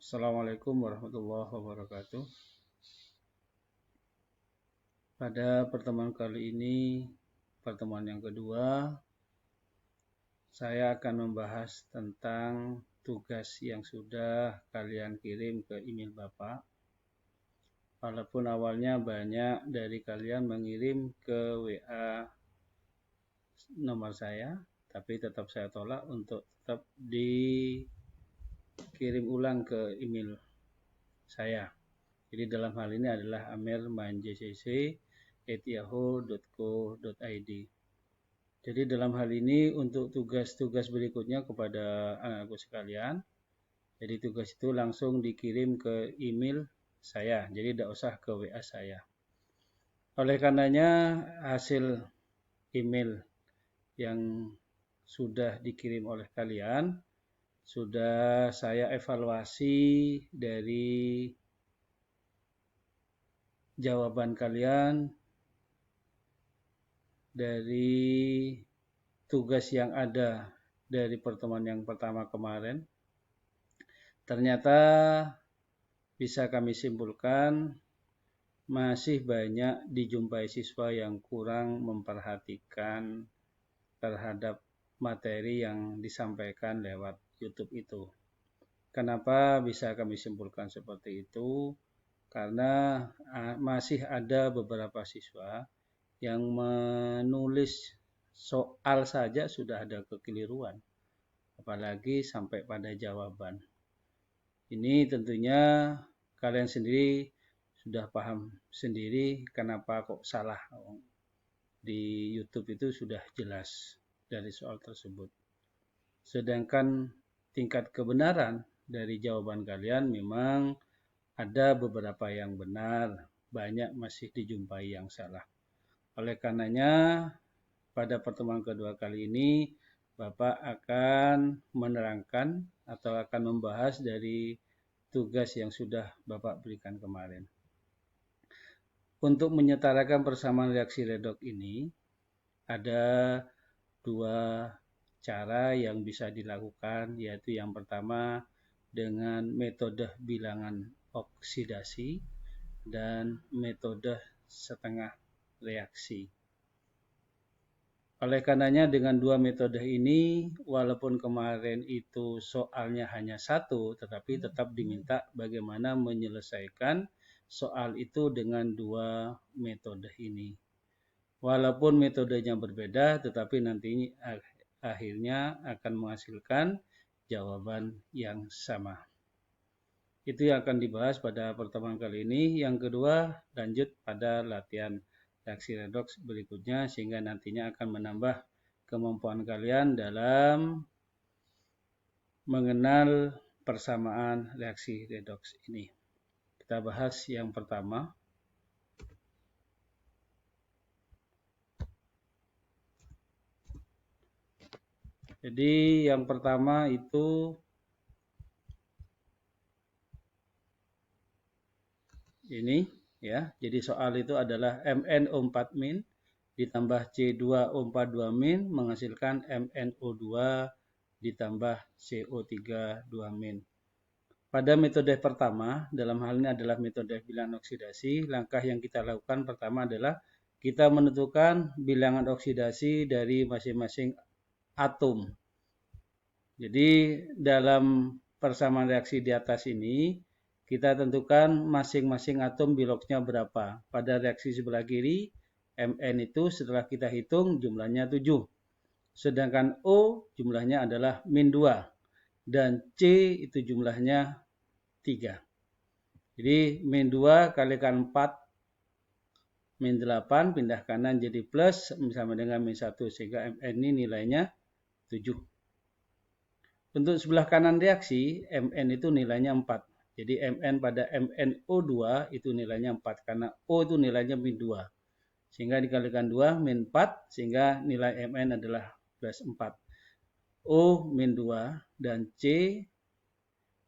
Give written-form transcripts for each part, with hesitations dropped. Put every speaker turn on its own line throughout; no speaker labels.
Assalamualaikum warahmatullahi wabarakatuh. Pada pertemuan kali ini, pertemuan yang kedua, saya akan membahas tentang tugas yang sudah kalian kirim ke email Bapak. Walaupun awalnya banyak dari kalian mengirim ke WA nomor saya, tapi tetap saya tolak untuk tetap dikirim ulang ke email saya. Jadi dalam hal ini adalah amelmanjcc@yahoo.co.id. Jadi dalam hal ini untuk tugas-tugas berikutnya kepada anak-anakku sekalian, jadi tugas itu langsung dikirim ke email saya, jadi tidak usah ke WA saya. Oleh karenanya hasil email yang sudah dikirim oleh kalian sudah saya evaluasi dari jawaban kalian dari tugas yang ada dari pertemuan yang pertama kemarin. Ternyata bisa kami simpulkan masih banyak dijumpai siswa yang kurang memperhatikan terhadap materi yang disampaikan lewat YouTube itu. Kenapa bisa kami simpulkan seperti itu? Karena masih ada beberapa siswa yang menulis soal saja sudah ada kekeliruan, apalagi sampai pada jawaban. Ini tentunya kalian sendiri sudah paham sendiri kenapa kok salah. Di YouTube itu sudah jelas dari soal tersebut. Sedangkan tingkat kebenaran dari jawaban kalian memang ada beberapa yang benar, banyak masih dijumpai yang salah. Oleh karenanya, pada pertemuan kedua kali ini, Bapak akan menerangkan atau akan membahas dari tugas yang sudah Bapak berikan kemarin. Untuk menyetarakan persamaan reaksi redoks ini, ada dua cara yang bisa dilakukan, yaitu yang pertama dengan metode bilangan oksidasi dan metode setengah reaksi. Oleh karenanya dengan dua metode ini, walaupun kemarin itu soalnya hanya satu, tetapi tetap diminta bagaimana menyelesaikan soal itu dengan dua metode ini. Walaupun metodenya berbeda, tetapi nanti akhirnya akan menghasilkan jawaban yang sama. Itu yang akan dibahas pada pertemuan kali ini. Yang kedua, lanjut pada latihan reaksi redoks berikutnya, sehingga nantinya akan menambah kemampuan kalian dalam mengenal persamaan reaksi redoks ini. Kita bahas yang pertama. Jadi yang pertama itu ini ya. Jadi soal itu adalah MnO4- ditambah C2O42- menghasilkan MnO2 ditambah CO3 2-. Pada metode pertama, dalam hal ini adalah metode bilangan oksidasi, langkah yang kita lakukan pertama adalah kita menentukan bilangan oksidasi dari masing-masing atom. Jadi dalam persamaan reaksi di atas ini, kita tentukan masing-masing atom biloknya berapa. Pada reaksi sebelah kiri, Mn itu setelah kita hitung jumlahnya 7. Sedangkan O jumlahnya adalah -2. Dan C itu jumlahnya 3. Jadi -2 kalikan 4, -8 pindah kanan jadi plus sama dengan -1 sehingga Mn ini nilainya 7. Untuk sebelah kanan reaksi, Mn itu nilainya 4. Jadi Mn pada MnO2 itu nilainya 4 karena O itu nilainya -2. Sehingga dikalikan 2 -4 sehingga nilai Mn adalah plus 4. O -2 dan C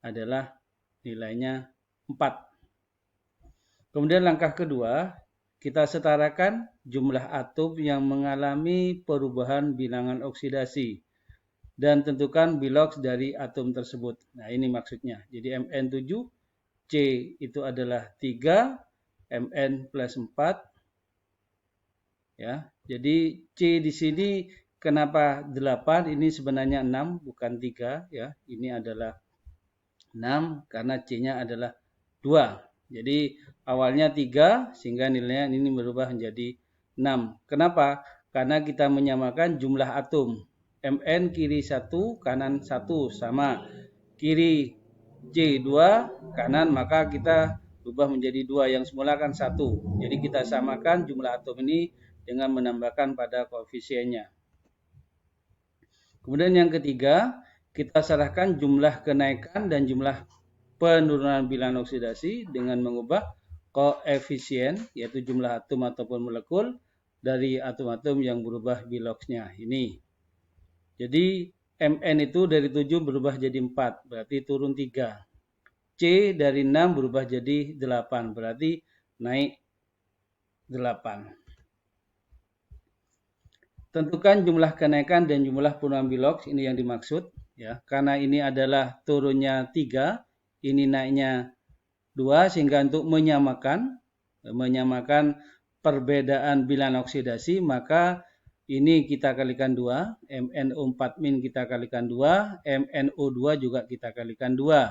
adalah nilainya 4. Kemudian langkah kedua, kita setarakan jumlah atom yang mengalami perubahan bilangan oksidasi. dan tentukan Bilox dari atom tersebut. Nah, ini maksudnya. Jadi Mn7, C itu adalah 3, Mn plus 4. Ya, jadi C di sini kenapa 8? Ini sebenarnya 6, bukan 3. Ya, ini adalah 6 karena C-nya adalah 2. Jadi awalnya 3 sehingga nilainya ini berubah menjadi 6. Kenapa? Karena kita menyamakan jumlah atom. Mn kiri 1, kanan 1 sama. Kiri C 2, kanan, maka kita berubah menjadi 2 yang semula kan 1. Jadi kita samakan jumlah atom ini dengan menambahkan pada koefisiennya. Kemudian yang ketiga, kita serahkan jumlah kenaikan dan jumlah penurunan bilangan oksidasi dengan mengubah koefisien, yaitu jumlah atom ataupun molekul dari atom-atom yang berubah Biloxnya. Ini. Jadi Mn itu dari 7 berubah jadi 4, berarti turun 3. C dari 6 berubah jadi 8, berarti naik 8. Tentukan jumlah kenaikan dan jumlah penurunan Bilox, ini yang dimaksud. Ya, karena ini adalah turunnya 3, ini naiknya 2, sehingga untuk menyamakan perbedaan bilangan oksidasi, maka ini kita kalikan 2, MnO4- kita kalikan 2, MnO2 juga kita kalikan 2.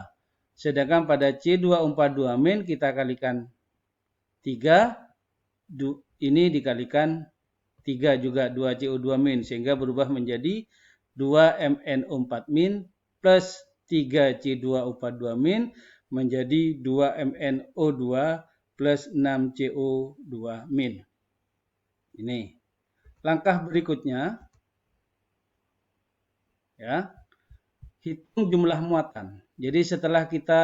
Sedangkan pada C2O42- kita kalikan 3, ini dikalikan 3 juga 2CO2- sehingga berubah menjadi 2MnO4- plus 3C2O42- menjadi 2MnO2 plus 6CO2-. Ini. Langkah berikutnya, ya, hitung jumlah muatan. Jadi setelah kita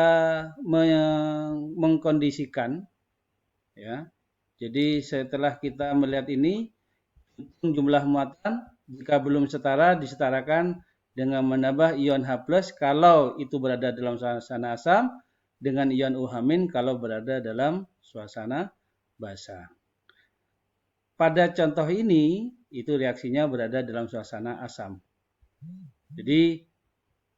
mengkondisikan, ya, jadi setelah kita melihat ini, hitung jumlah muatan, jika belum setara, disetarakan dengan menambah ion H+, kalau itu berada dalam suasana asam, dengan ion OH- kalau berada dalam suasana basa. Pada contoh ini, itu reaksinya berada dalam suasana asam. Jadi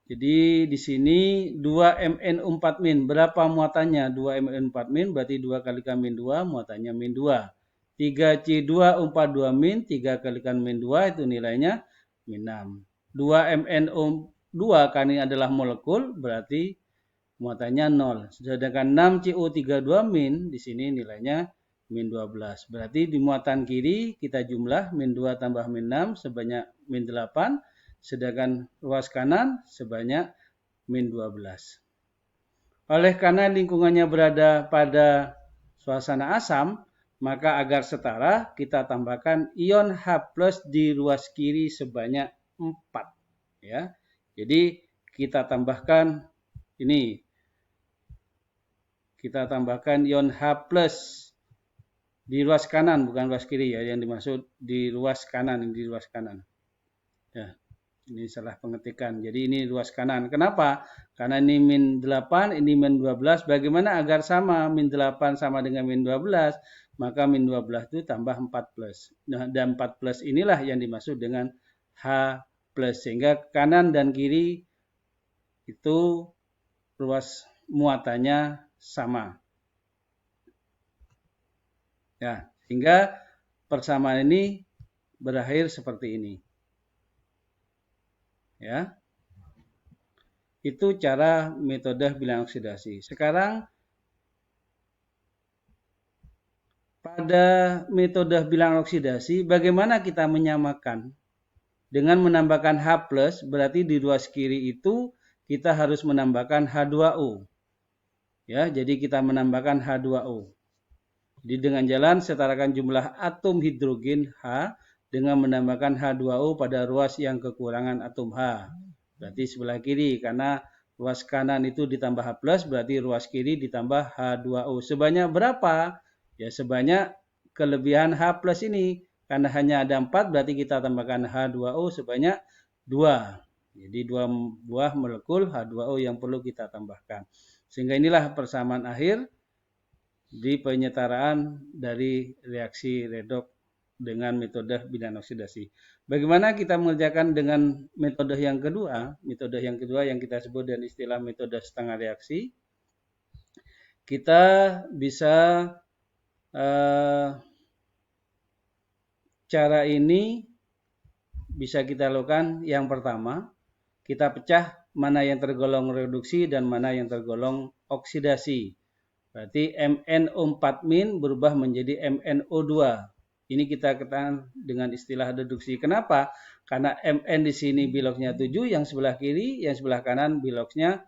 di sini 2MnO4-. Berapa muatannya? 2MnO4- berarti 2 kalikan -2, muatannya -2. 3C2O42-, 3 kalikan -2, itu nilainya -6. 2MnO2 karena ini adalah molekul, berarti muatannya 0. Sedangkan 6CO32- di sini nilainya -12. Berarti di muatan kiri kita jumlah -2 tambah -6 sebanyak -8. Sedangkan ruas kanan sebanyak -12. Oleh karena lingkungannya berada pada suasana asam, maka agar setara kita tambahkan ion H+ di ruas kiri sebanyak 4. Ya. Jadi kita tambahkan ini. Kita tambahkan ion H+ di ruas kanan, bukan ruas kiri ya, yang dimaksud di ruas kanan, di ruas kanan. Ya, ini salah pengetikan. Jadi ini ruas kanan. Kenapa? Karena ini -8, ini -12. Bagaimana agar sama? -8 sama dengan -12, maka -12 itu tambah 4+. Nah, dan 4+ inilah yang dimaksud dengan H+. Sehingga kanan dan kiri itu ruas muatannya sama. Ya, sehingga persamaan ini berakhir seperti ini. Ya. Itu cara metode bilangan oksidasi. Sekarang pada metode bilangan oksidasi, bagaimana kita menyamakan? Dengan menambahkan H+, berarti di ruas kiri itu kita harus menambahkan H2O. Ya, jadi kita menambahkan H2O. Jadi dengan jalan setarakan jumlah atom hidrogen H dengan menambahkan H2O pada ruas yang kekurangan atom H. Berarti sebelah kiri, karena ruas kanan itu ditambah H+, berarti ruas kiri ditambah H2O. Sebanyak berapa? Ya sebanyak kelebihan H+ ini. Karena hanya ada 4, berarti kita tambahkan H2O sebanyak 2. Jadi 2 buah molekul H2O yang perlu kita tambahkan. Sehingga inilah persamaan akhir di penyetaraan dari reaksi redoks dengan metode bilangan oksidasi. Bagaimana kita mengerjakan dengan metode yang kedua? Metode yang kedua yang kita sebut dengan istilah metode setengah reaksi. Kita bisa cara ini bisa kita lakukan. Yang pertama, kita pecah mana yang tergolong reduksi dan mana yang tergolong oksidasi. Berarti MnO4- berubah menjadi MnO2. Ini kita katakan dengan istilah reduksi. Kenapa? Karena Mn di sini biloknya 7, yang sebelah kiri, yang sebelah kanan biloknya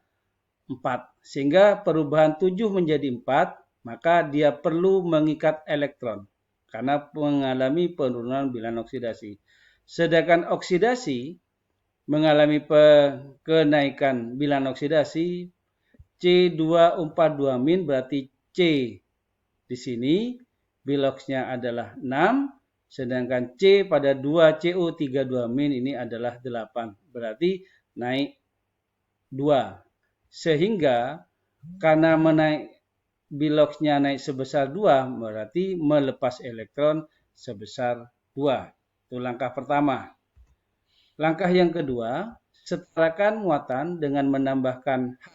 4. Sehingga perubahan 7 menjadi 4, maka dia perlu mengikat elektron karena mengalami penurunan bilangan oksidasi. Sedangkan oksidasi mengalami kenaikan bilangan oksidasi C2O42- berarti C di sini biloknya adalah 6, sedangkan C pada 2CO32- ini adalah 8. Berarti naik 2. Sehingga karena biloknya naik sebesar 2, berarti melepas elektron sebesar 2. Itu langkah pertama. Langkah yang kedua, setarakan muatan dengan menambahkan H+,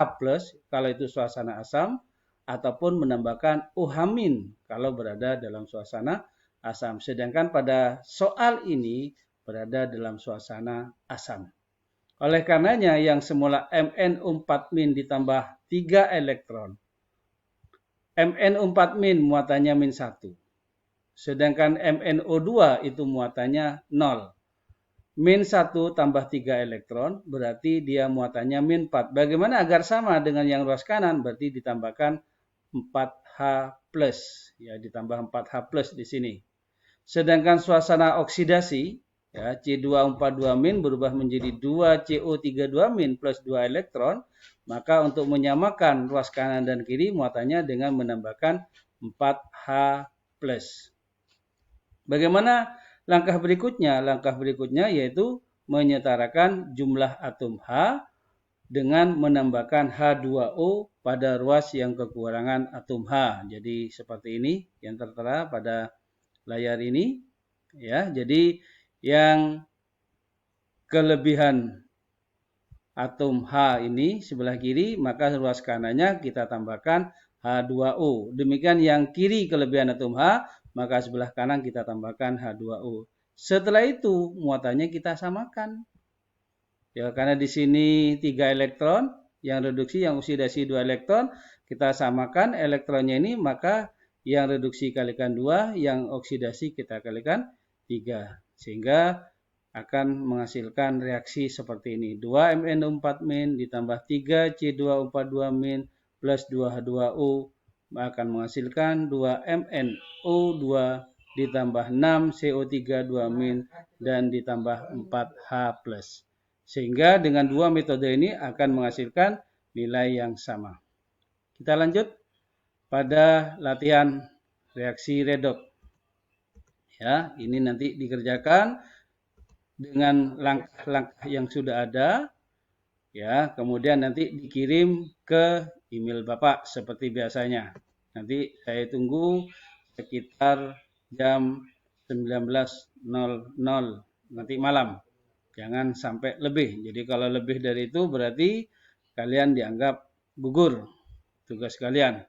kalau itu suasana asam, ataupun menambahkan OH- kalau berada dalam suasana asam. Sedangkan pada soal ini berada dalam suasana asam. Oleh karenanya yang semula MnO4- ditambah 3 elektron. MnO4- muatannya -1. Sedangkan MnO2 itu muatannya 0. -1 tambah 3 elektron berarti dia muatannya -4. Bagaimana agar sama dengan yang ruas kanan? Berarti ditambahkan 4H+. Ya, ditambah 4H+ di sini. Sedangkan suasana oksidasi, ya, C2O42- berubah menjadi 2CO32- plus 2 elektron. Maka untuk menyamakan ruas kanan dan kiri muatannya dengan menambahkan 4H+. Bagaimana langkah berikutnya? Langkah berikutnya yaitu menyetarakan jumlah atom H dengan menambahkan H2O pada ruas yang kekurangan atom H. Jadi seperti ini yang tertera pada layar ini. Ya, jadi yang kelebihan atom H ini sebelah kiri, maka ruas kanannya kita tambahkan H2O. Demikian yang kiri kelebihan atom H, maka sebelah kanan kita tambahkan H2O. Setelah itu muatannya kita samakan. Ya, karena di sini 3 elektron, yang reduksi, yang oksidasi 2 elektron, kita samakan elektronnya ini, maka yang reduksi kalikan 2, yang oksidasi kita kalikan 3. Sehingga akan menghasilkan reaksi seperti ini. 2 MnO4- ditambah 3 C2O42- plus 2 H2O akan menghasilkan 2 MnO2 ditambah 6 CO32- dan ditambah 4H+. Sehingga dengan dua metode ini akan menghasilkan nilai yang sama. Kita lanjut pada latihan reaksi redoks. Ya, ini nanti dikerjakan dengan langkah-langkah yang sudah ada. Ya, kemudian nanti dikirim ke email Bapak seperti biasanya. Nanti saya tunggu sekitar jam 19.00 nanti malam. Jangan sampai lebih. Jadi kalau lebih dari itu berarti kalian dianggap gugur tugas kalian.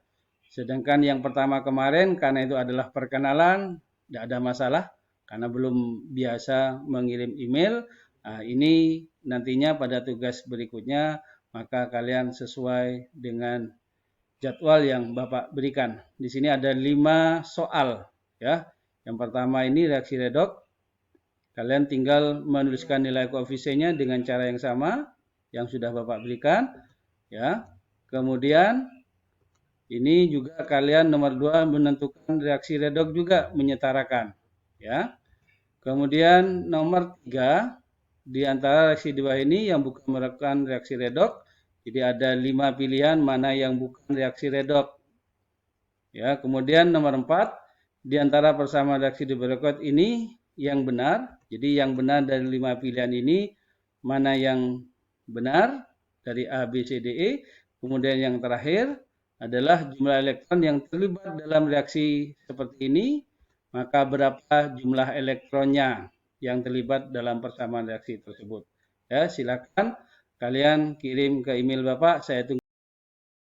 Sedangkan yang pertama kemarin karena itu adalah perkenalan, tidak ada masalah karena belum biasa mengirim email. Nah, ini nantinya pada tugas berikutnya maka kalian sesuai dengan jadwal yang Bapak berikan. Di sini ada 5 soal, ya. Yang pertama ini reaksi redoks. Kalian tinggal menuliskan nilai koefisiennya dengan cara yang sama yang sudah Bapak berikan, ya. Kemudian ini juga kalian nomor 2 menentukan reaksi redoks juga menyetarakan, ya. Kemudian nomor 3 di antara reaksi dua ini yang bukan merupakan reaksi redoks. Jadi ada 5 pilihan mana yang bukan reaksi redoks. Ya, kemudian nomor 4 di antara persamaan reaksi di berikut ini yang benar. Jadi yang benar dari 5 pilihan ini mana yang benar dari A, B, C, D, E. Kemudian yang terakhir adalah jumlah elektron yang terlibat dalam reaksi seperti ini maka berapa jumlah elektronnya yang terlibat dalam persamaan reaksi tersebut. Ya, silakan kalian kirim ke email Bapak, saya tunggu.